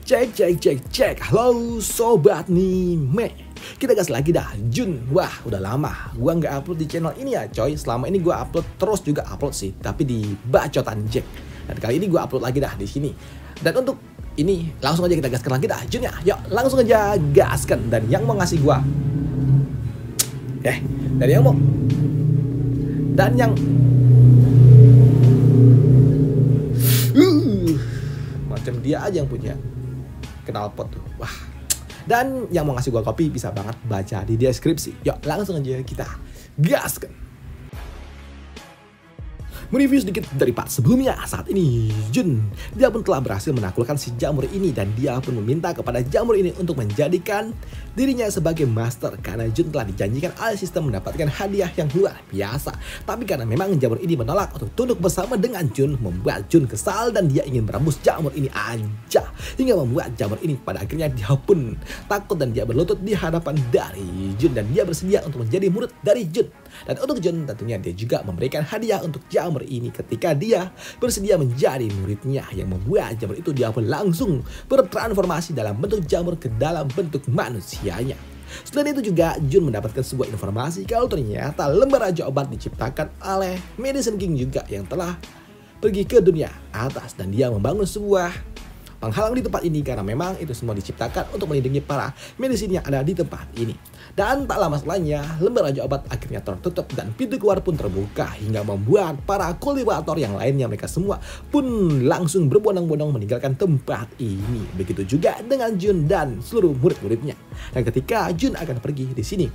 Cek. Halo sobat Nime. Kita gas lagi dah, Jun. Wah, udah lama gua nggak upload di channel ini ya, coy. Selama ini gua upload terus juga upload sih, tapi di Bacotan Jack. Dan kali ini gua upload lagi dah di sini. Dan untuk ini langsung aja kita gaskan lagi dah, Jun ya. Yuk, langsung aja gaskan. Dan yang mau ngasih gua macam dia aja yang punya knalpot tuh. Wah. Dan yang mau ngasih gua kopi bisa banget baca di deskripsi. Yuk, langsung aja kita gaskan. Mereview sedikit dari part sebelumnya. Saat ini Jun, dia pun telah berhasil menaklukkan si jamur ini. Dan dia pun meminta kepada jamur ini untuk menjadikan dirinya sebagai master. Karena Jun telah dijanjikan oleh sistem mendapatkan hadiah yang luar biasa. Tapi karena memang jamur ini menolak untuk tunduk bersama dengan Jun, membuat Jun kesal dan dia ingin merebus jamur ini aja. Hingga membuat jamur ini pada akhirnya dia pun takut dan dia berlutut di hadapan dari Jun. Dan dia bersedia untuk menjadi murid dari Jun. Dan untuk Jun tentunya dia juga memberikan hadiah untuk jamur ini ketika dia bersedia menjadi muridnya, yang membuat jamur itu dia pun langsung bertransformasi dalam bentuk jamur ke dalam bentuk manusianya. Selain itu juga Jun mendapatkan sebuah informasi kalau ternyata lembar raja obat diciptakan oleh Medicine King juga yang telah pergi ke dunia atas dan dia membangun sebuah penghalang di tempat ini karena memang itu semua diciptakan untuk melindungi para medicine yang ada di tempat ini. Dan tak lama setelahnya, lembar raja obat akhirnya tertutup dan pintu keluar pun terbuka hingga membuat para kultivator yang lainnya mereka semua pun langsung berbondong-bondong meninggalkan tempat ini. Begitu juga dengan Jun dan seluruh murid-muridnya. Dan ketika Jun akan pergi di sini,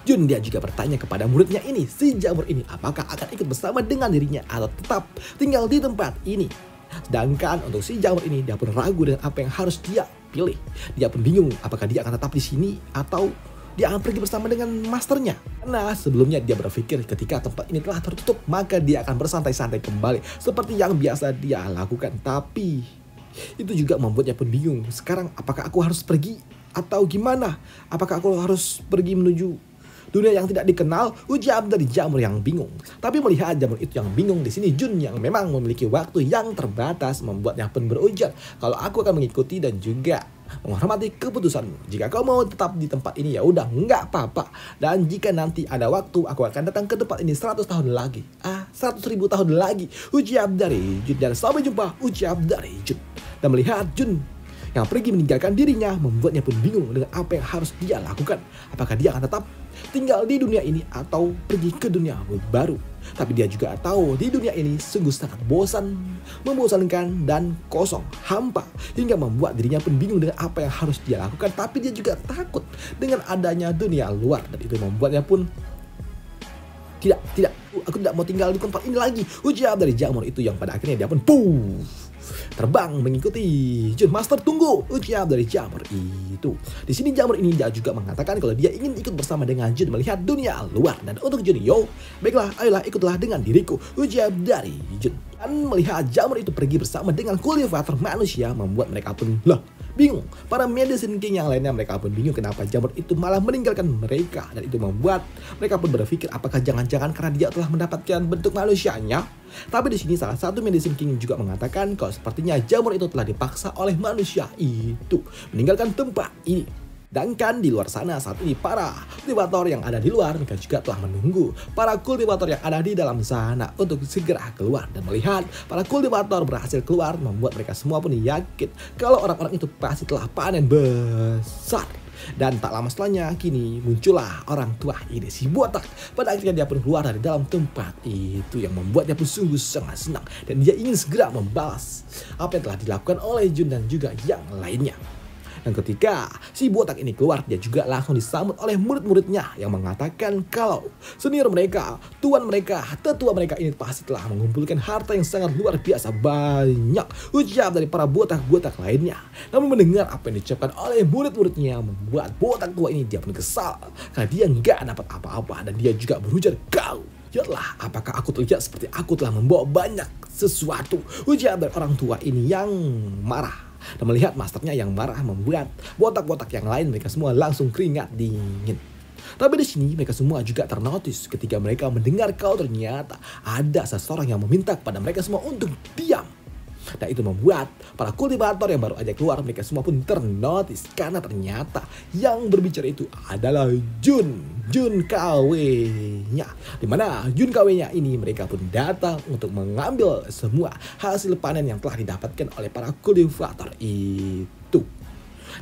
Jun dia juga bertanya kepada muridnya ini, si jamur ini apakah akan ikut bersama dengan dirinya atau tetap tinggal di tempat ini. Sedangkan untuk si jamur ini dia pun ragu dengan apa yang harus dia pilih. Dia pun bingung apakah dia akan tetap di sini atau dia akan pergi bersama dengan masternya. Karena sebelumnya dia berpikir ketika tempat ini telah tertutup maka dia akan bersantai-santai kembali seperti yang biasa dia lakukan. Tapi itu juga membuatnya pun bingung. Sekarang apakah aku harus pergi atau gimana? Apakah aku harus pergi menuju dunia yang tidak dikenal? Ujar dari jamur yang bingung. Tapi melihat jamur itu yang bingung, di sini Jun yang memang memiliki waktu yang terbatas membuatnya pun berujar, kalau aku akan mengikuti dan juga menghormati keputusanmu. Jika kau mau tetap di tempat ini ya udah nggak apa-apa. Dan jika nanti ada waktu aku akan datang ke tempat ini 100 tahun lagi. 100.000 tahun lagi. Ujar dari Jun. Dan sampai jumpa, ujar dari Jun. Dan melihat Jun yang pergi meninggalkan dirinya membuatnya pun bingung dengan apa yang harus dia lakukan. Apakah dia akan tetap tinggal di dunia ini atau pergi ke dunia baru. Tapi dia juga tahu di dunia ini sungguh sangat bosan, membosankan dan kosong, hampa. Hingga membuat dirinya pun bingung dengan apa yang harus dia lakukan. Tapi dia juga takut dengan adanya dunia luar. Dan itu membuatnya pun tidak, aku tidak mau tinggal di tempat ini lagi. Ujar dari jamur itu yang pada akhirnya dia pun terbang mengikuti Jun. Master tunggu, ujar dari jamur itu. Di sini jamur ini dia juga mengatakan kalau dia ingin ikut bersama dengan Jun melihat dunia luar. Dan untuk Jun, baiklah, ayolah ikutlah dengan diriku, ujar dari Jun. Dan melihat jamur itu pergi bersama dengan kultivator manusia membuat mereka pun bingung. Para Medicine King yang lainnya mereka pun bingung kenapa jamur itu malah meninggalkan mereka. Dan itu membuat mereka pun berpikir apakah jangan-jangan karena dia telah mendapatkan bentuk manusianya. Tapi di sini salah satu Medicine King juga mengatakan kalau sepertinya jamur itu telah dipaksa oleh manusia itu meninggalkan tempat ini. Dan kan di luar sana saat ini para kultivator yang ada di luar mereka juga telah menunggu para kultivator yang ada di dalam sana untuk segera keluar. Dan melihat para kultivator berhasil keluar membuat mereka semua pun yakin kalau orang-orang itu pasti telah panen besar. Dan tak lama setelahnya kini muncullah orang tua ini, si botak. Pada akhirnya dia pun keluar dari dalam tempat itu yang membuatnya pun sungguh sangat senang. Dan dia ingin segera membalas apa yang telah dilakukan oleh Jun dan juga yang lainnya. Dan ketika si botak ini keluar, dia juga langsung disambut oleh murid-muridnya yang mengatakan kalau senior mereka, tuan mereka, tetua mereka ini pasti telah mengumpulkan harta yang sangat luar biasa banyak. Ujar dari para botak-botak lainnya. Namun mendengar apa yang diucapkan oleh murid-muridnya membuat botak tua ini dia pun kesal karena dia nggak dapat apa-apa. Dan dia juga berujar, kau yalah, apakah aku terlihat seperti aku telah membawa banyak sesuatu? Ujar dari orang tua ini yang marah. Dan melihat masternya yang marah membuat botak-botak yang lain mereka semua langsung keringat dingin. Tapi di sini mereka semua juga ternotis ketika mereka mendengar kalau ternyata ada seseorang yang meminta kepada mereka semua untuk diam. Nah itu membuat para kultivator yang baru aja keluar mereka semua pun ternotis karena ternyata yang berbicara itu adalah Jun KW-nya. Dimana Jun KW-nya ini mereka pun datang untuk mengambil semua hasil panen yang telah didapatkan oleh para kultivator itu.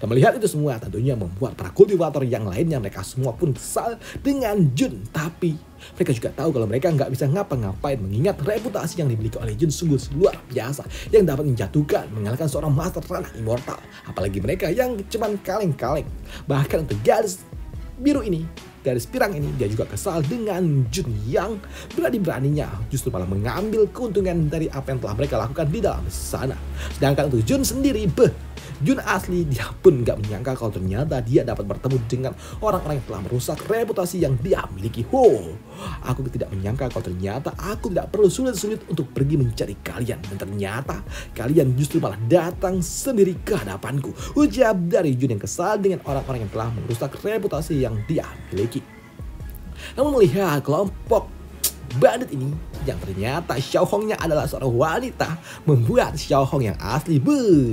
Dan melihat itu semua tentunya membuat para kultivator yang lainnya mereka semua pun kesal dengan Jun. Tapi mereka juga tahu kalau mereka nggak bisa ngapa-ngapain mengingat reputasi yang dimiliki oleh Jun sungguh luar biasa yang dapat menjatuhkan, mengalahkan seorang master ranah immortal. Apalagi mereka yang cuman kaleng-kaleng. Bahkan untuk garis biru ini, garis pirang ini, dia juga kesal dengan Jun yang berani-beraninya justru malah mengambil keuntungan dari apa yang telah mereka lakukan di dalam sana. Sedangkan untuk Jun sendiri, Jun asli dia pun gak menyangka kalau ternyata dia dapat bertemu dengan orang-orang yang telah merusak reputasi yang dia miliki. Aku tidak menyangka kalau ternyata aku tidak perlu sulit-sulit untuk pergi mencari kalian. Dan ternyata kalian justru malah datang sendiri ke hadapanku. Ucap dari Jun yang kesal dengan orang-orang yang telah merusak reputasi yang dia miliki. Namun melihat kelompok bandit ini yang ternyata Xiaohongnya adalah seorang wanita membuat Xiaohong yang asli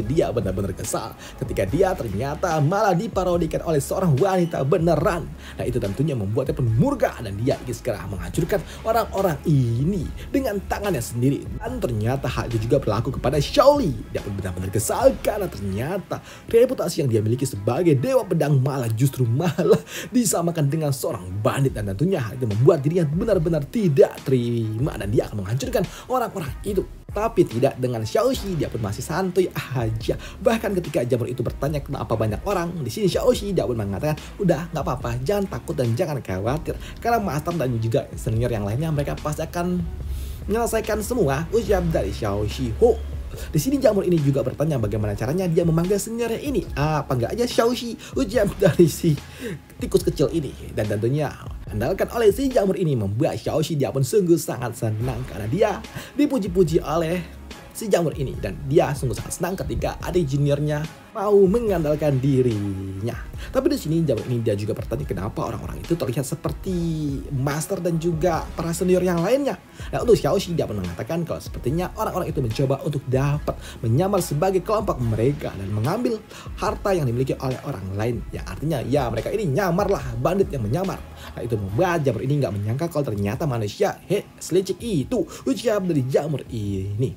dia benar-benar kesal ketika dia ternyata malah diparodikan oleh seorang wanita beneran. Nah itu tentunya membuatnya pun murka dan dia ingin segera menghancurkan orang-orang ini dengan tangannya sendiri. Dan ternyata hal itu juga berlaku kepada Xiaoli. Dia pun benar-benar kesal karena ternyata reputasi yang dia miliki sebagai dewa pedang malah justru disamakan dengan seorang bandit. Dan tentunya hal itu membuat dirinya benar-benar tidak terima dan dia akan menghancurkan orang-orang itu. Tapi tidak dengan Xiaoxi, dia pun masih santuy aja. Bahkan ketika jamur itu bertanya kenapa banyak orang di sini, Xiaoxi dia pun mengatakan udah nggak apa-apa, jangan takut dan jangan khawatir karena master dan juga senior yang lainnya mereka pasti akan menyelesaikan semua. Ucap dari Xiaoxi. Di sini jamur ini juga bertanya bagaimana caranya dia memanggil seniornya ini. Apa nggak aja Xiaoxi, ucap dari si tikus kecil ini. Dan tentunya andalkan oleh si jamur ini membuat Xiaoxi dia pun sungguh sangat senang karena dia dipuji-puji oleh si jamur ini. Dan dia sungguh sangat senang ketika adik juniornya mau mengandalkan dirinya. Tapi di sini jamur ini dia juga bertanya kenapa orang-orang itu terlihat seperti master dan juga para senior yang lainnya. Nah untuk Xiaoxi dia pun mengatakan kalau sepertinya orang-orang itu mencoba untuk dapat menyamar sebagai kelompok mereka dan mengambil harta yang dimiliki oleh orang lain. Yang artinya ya mereka ini nyamar lah, bandit yang menyamar. Nah itu membuat jamur ini nggak menyangka kalau ternyata manusia selicik itu, ucap dari jamur ini.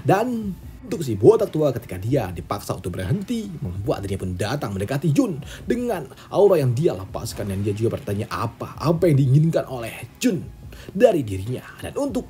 Dan untuk si botak tua ketika dia dipaksa untuk berhenti, membuat dirinya pun datang mendekati Jun dengan aura yang dia lepaskan. Dan dia juga bertanya apa yang diinginkan oleh Jun dari dirinya. Dan untuk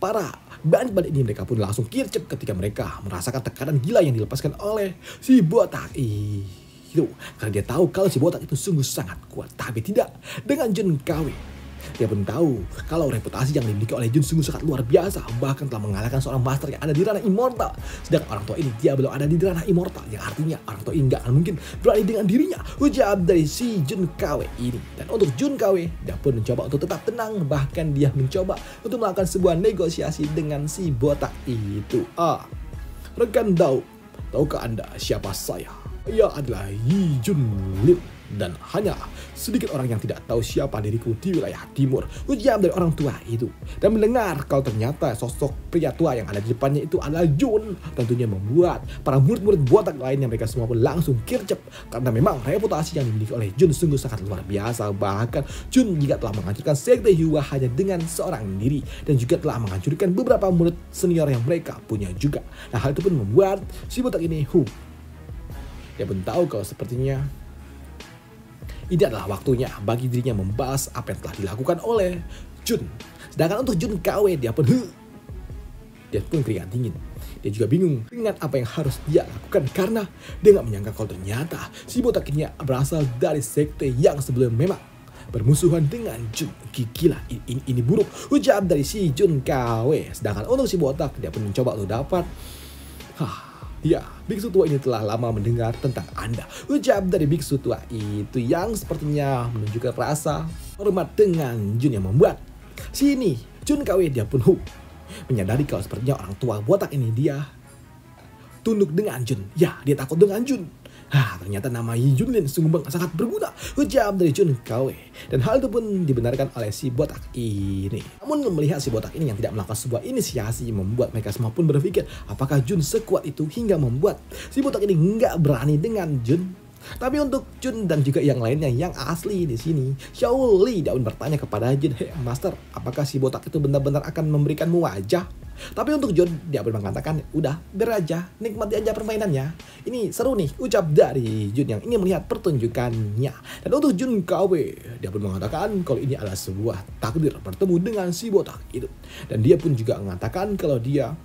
para bandit-bandit ini mereka pun langsung kircep ketika mereka merasakan tekanan gila yang dilepaskan oleh si botak itu. Karena dia tahu kalau si botak itu sungguh sangat kuat. Tapi tidak dengan Jun KW. Dia pun tahu kalau reputasi yang dimiliki oleh Jun sungguh sangat luar biasa. Bahkan telah mengalahkan seorang master yang ada di ranah immortal. Sedangkan orang tua ini dia belum ada di ranah immortal. Yang artinya orang tua ini gak akan mungkin berani dengan dirinya. Ucap dari si Jun KW ini. Dan untuk Jun KW dia pun mencoba untuk tetap tenang. Bahkan dia mencoba untuk melakukan sebuah negosiasi dengan si botak itu. Rekan Dao, tahukah anda siapa saya? Ia adalah Yi Jun Lim. Dan hanya sedikit orang yang tidak tahu siapa diriku di wilayah timur, ujar dari orang tua itu. Dan mendengar kalau ternyata sosok pria tua yang ada di depannya itu adalah Jun, tentunya membuat para murid-murid botak lainnya mereka semua pun langsung kircep. Karena memang reputasi yang dimiliki oleh Jun sungguh sangat luar biasa. Bahkan Jun juga telah menghancurkan sekte Hyuga hanya dengan seorang diri. Dan juga telah menghancurkan beberapa murid senior yang mereka punya juga. Nah hal itu pun membuat si botak ini dia pun tahu kalau sepertinya ini adalah waktunya bagi dirinya membalas apa yang telah dilakukan oleh Jun. Sedangkan untuk Jun KW dia pun keringat dingin. Dia juga bingung dengan apa yang harus dia lakukan karena dia nggak menyangka kalau ternyata si botak ini berasal dari sekte yang sebelum memang bermusuhan dengan Jun. Gila, ini buruk, ucap dari si Jun KW. Sedangkan untuk si botak dia pun mencoba untuk dapat ya, biksu tua ini telah lama mendengar tentang Anda. Ucap dari biksu tua itu yang sepertinya menunjukkan rasa hormat dengan Jun yang membuat sini Jun KW dia pun menyadari kalau sepertinya orang tua botak ini dia tunduk dengan Jun. Ya, dia takut dengan Jun. Ternyata nama Yunlin sungguh sangat berguna. Ucap dari Jun KW. Dan hal itu pun dibenarkan oleh si botak ini. Namun melihat si botak ini yang tidak melakukan sebuah inisiasi membuat mereka semua pun berpikir apakah Jun sekuat itu hingga membuat si botak ini nggak berani dengan Jun. Tapi untuk Jun dan juga yang lainnya yang asli di sini, Xiao Li daun bertanya kepada Jun, "Hei Master, apakah si botak itu benar-benar akan memberikanmu wajah?" Tapi untuk Jun, dia pun mengatakan, "Udah, biar aja, nikmati aja permainannya. Ini seru nih," ucap dari Jun yang ingin melihat pertunjukannya. Dan untuk Jun KW, dia pun mengatakan kalau ini adalah sebuah takdir bertemu dengan si botak itu. Dan dia pun juga mengatakan kalau dia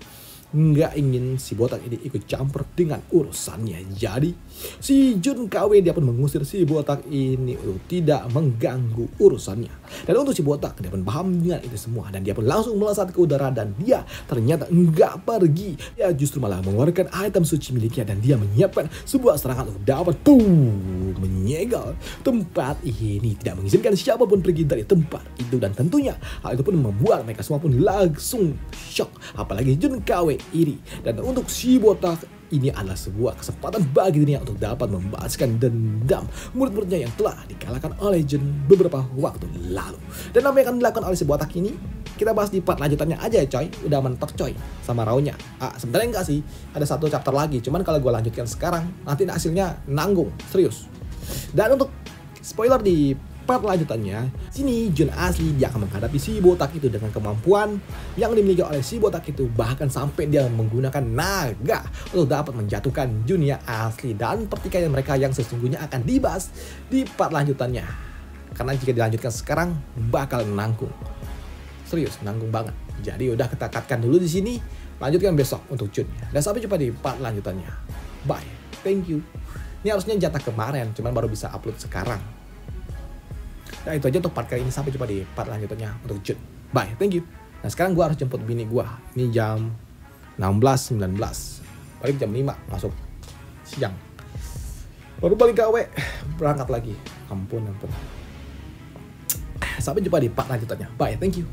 nggak ingin si botak ini ikut campur dengan urusannya. Jadi si Jun KW dia pun mengusir si botak ini untuk tidak mengganggu urusannya. Dan untuk si botak dia pun paham dengan itu semua dan dia pun langsung melesat ke udara dan dia ternyata nggak pergi. Dia justru malah mengeluarkan item suci miliknya dan dia menyiapkan sebuah serangan untuk dapat menyegel tempat ini, tidak mengizinkan siapapun pergi dari tempat itu. Dan tentunya hal itu pun membuat mereka semua pun langsung shock, apalagi Jun KW ini. Dan untuk si botak ini adalah sebuah kesempatan bagi dirinya untuk dapat membalaskan dendam murid-muridnya yang telah dikalahkan oleh Jun beberapa waktu lalu. Dan apa yang akan dilakukan oleh si botak ini kita bahas di part lanjutannya aja ya coy. Udah mentok coy sama Raunya. Sebenarnya enggak sih, ada satu chapter lagi, cuman kalau gue lanjutkan sekarang nanti hasilnya nanggung, serius. Dan untuk spoiler di part lanjutannya, sini Jun asli dia akan menghadapi si botak itu dengan kemampuan yang dimiliki oleh si botak itu, bahkan sampai dia menggunakan naga untuk dapat menjatuhkan Jun yang asli. Dan pertikaian mereka yang sesungguhnya akan dibahas di part lanjutannya, karena jika dilanjutkan sekarang bakal nanggung, serius nanggung banget. Jadi udah kita cut dulu di sini, lanjutkan besok untuk Jun. Dan sampai jumpa di part lanjutannya. Bye, thank you. Ini harusnya jatah kemarin, cuman baru bisa upload sekarang. Nah itu aja untuk part kali ini, sampai jumpa di part lanjutannya untuk Jun. Bye, thank you. Nah sekarang gue harus jemput bini gue. Ini jam 16.19. Balik jam 5, masuk siang. Baru balik gawe, berangkat lagi. Ampun. Sampai jumpa di part lanjutannya. Bye, thank you.